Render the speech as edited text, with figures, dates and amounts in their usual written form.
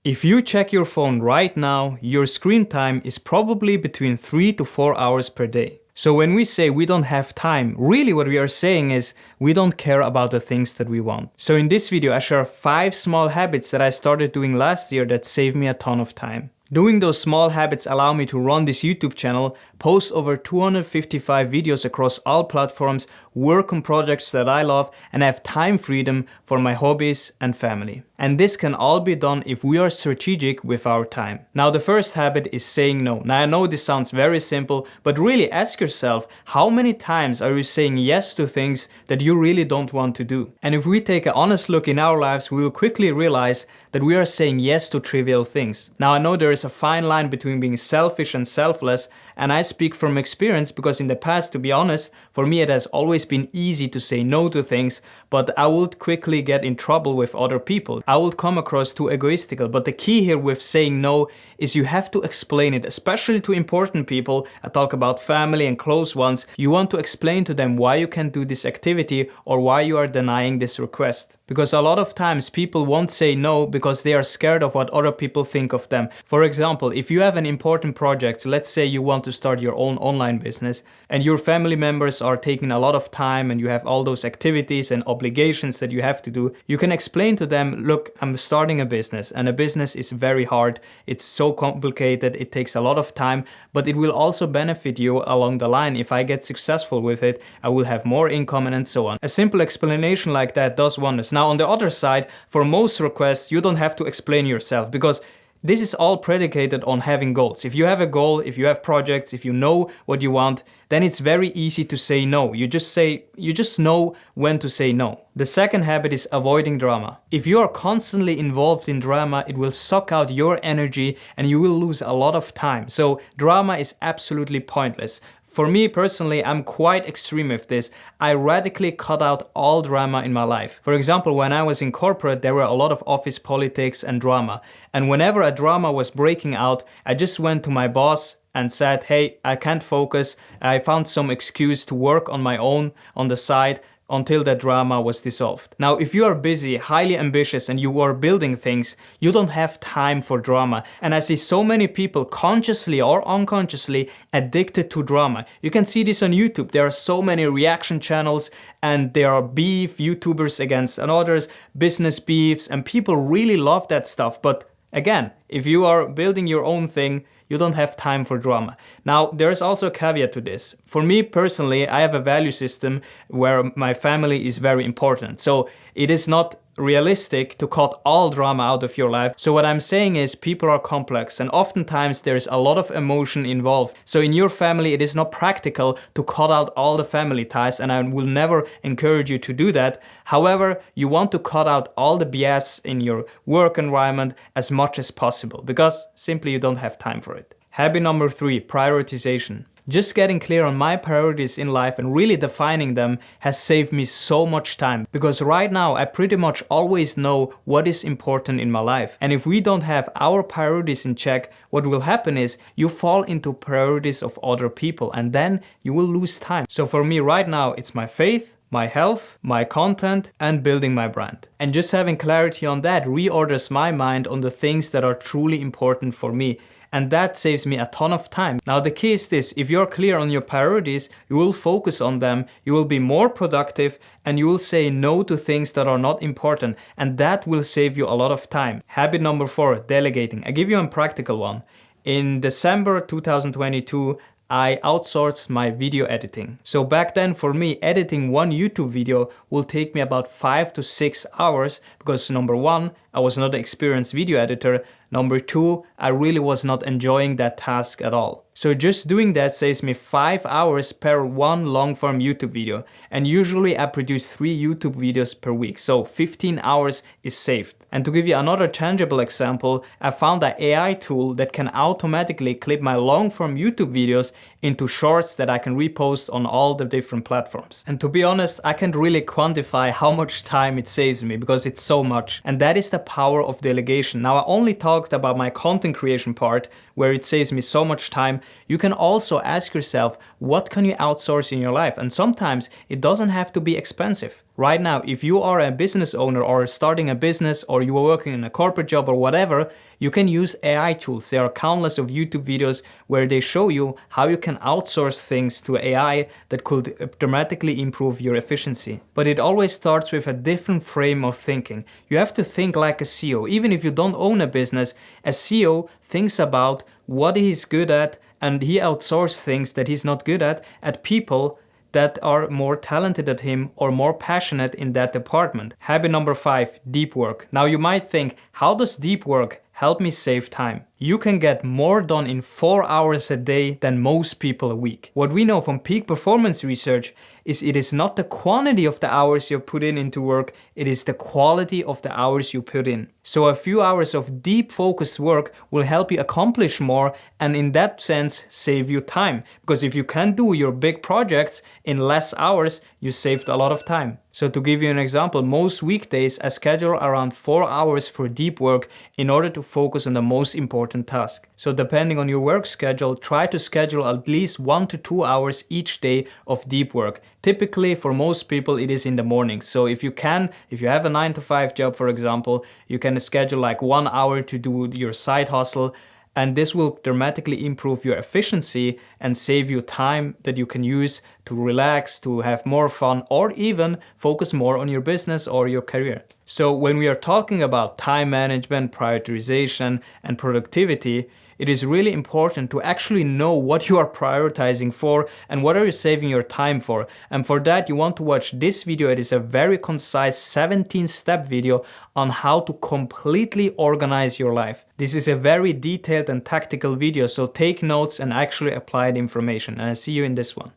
If you check your phone right now, your screen time is probably between 3 to 4 hours per day. So when we say we don't have time, really what we are saying is we don't care about the things that we want. So in this video, I share 5 small habits that I started doing last year that saved me a ton of time. Doing those small habits allow me to run this YouTube channel, post over 255 videos across all platforms, work on projects that I love, and have time freedom for my hobbies and family. And this can all be done if we are strategic with our time. Now the first habit is saying no. Now I know this sounds very simple, but really ask yourself, how many times are you saying yes to things that you really don't want to do? And if we take an honest look in our lives, we will quickly realize that we are saying yes to trivial things. Now I know there is a fine line between being selfish and selfless, and I speak from experience because in the past, to be honest, for me it has always been easy to say no to things, but I would quickly get in trouble with other people. I would come across too egoistical, but the key here with saying no is you have to explain it, especially to important people. I talk about family and close ones. You want to explain to them why you can't do this activity or why you are denying this request. Because a lot of times people won't say no because they are scared of what other people think of them. For example, if you have an important project, let's say you want to start your own online business and your family members are taking a lot of time and you have all those activities and obligations that you have to do, you can explain to them, look, I'm starting a business and a business is very hard. It's so complicated. It takes a lot of time, but it will also benefit you along the line. If I get successful with it, I will have more income and so on. A simple explanation like that does wonders. Now on the other side, for most requests, you don't have to explain yourself because this is all predicated on having goals. If you have a goal, if you have projects, if you know what you want, then it's very easy to say no. You just know when to say no. The second habit is avoiding drama. If you are constantly involved in drama, it will suck out your energy and you will lose a lot of time. So drama is absolutely pointless. For me personally, I'm quite extreme with this. I radically cut out all drama in my life. For example, when I was in corporate, there were a lot of office politics and drama. And whenever a drama was breaking out, I just went to my boss and said, hey, I can't focus. I found some excuse to work on my own on the side until that drama was dissolved. Now, if you are busy, highly ambitious, and you are building things, you don't have time for drama. And I see so many people consciously or unconsciously addicted to drama. You can see this on YouTube. There are so many reaction channels and there are beef YouTubers against others, business beefs, and people really love that stuff. But again, if you are building your own thing, you don't have time for drama. Now, there is also a caveat to this. For me personally, I have a value system where my family is very important. So it is not realistic to cut all drama out of your life. So what I'm saying is people are complex and oftentimes there's a lot of emotion involved. So in your family, it is not practical to cut out all the family ties, and I will never encourage you to do that. However, you want to cut out all the BS in your work environment as much as possible because simply you don't have time for it. Habit number 3, prioritization. Just getting clear on my priorities in life and really defining them has saved me so much time because right now I pretty much always know what is important in my life. And if we don't have our priorities in check, what will happen is you fall into priorities of other people and then you will lose time. So for me right now, it's my faith, my health, my content, and building my brand. And just having clarity on that reorders my mind on the things that are truly important for me. And that saves me a ton of time. Now the key is this, if you're clear on your priorities, you will focus on them, you will be more productive, and you will say no to things that are not important. And that will save you a lot of time. Habit number 4, delegating. I give you a practical one. In December 2022, I outsourced my video editing. So back then for me, editing one YouTube video will take me about 5 to 6 hours because number 1, I was not an experienced video editor. Number 2, I really was not enjoying that task at all. So just doing that saves me 5 hours per one long-form YouTube video. And usually I produce 3 YouTube videos per week. So 15 hours is saved. And to give you another tangible example, I found an AI tool that can automatically clip my long-form YouTube videos into shorts that I can repost on all the different platforms. And to be honest, I can't really quantify how much time it saves me because it's so much. And that is the power of delegation. Now I only talked about my content creation part where it saves me so much time. You can also ask yourself, what can you outsource in your life? And sometimes it doesn't have to be expensive. Right now, if you are a business owner or starting a business or you are working in a corporate job or whatever, you can use AI tools. There are countless of YouTube videos where they show you how you can outsource things to AI that could dramatically improve your efficiency. But it always starts with a different frame of thinking. You have to think like a CEO. Even if you don't own a business, a CEO thinks about what he's good at, and he outsources things that he's not good at people that are more talented than him or more passionate in that department. Habit number 5, deep work. Now you might think, how does deep work help me save time? You can get more done in 4 hours a day than most people a week. What we know from peak performance research is it is not the quantity of the hours you put in into work, it is the quality of the hours you put in. So a few hours of deep focused work will help you accomplish more and in that sense save you time. Because if you can do your big projects in less hours, you saved a lot of time. So to give you an example, most weekdays I schedule around 4 hours for deep work in order to focus on the most important task. So depending on your work schedule, try to schedule at least 1 to 2 hours each day of deep work. Typically for most people it is in the morning. So if you have a 9 to 5 job for example, you can schedule like 1 hour to do your side hustle. And this will dramatically improve your efficiency and save you time that you can use to relax, to have more fun, or even focus more on your business or your career. So when we are talking about time management, prioritization, and productivity, it is really important to actually know what you are prioritizing for and what are you saving your time for. And for that, you want to watch this video. It is a very concise 17-step video on how to completely organize your life. This is a very detailed and tactical video, so take notes and actually apply the information. And I see you in this one.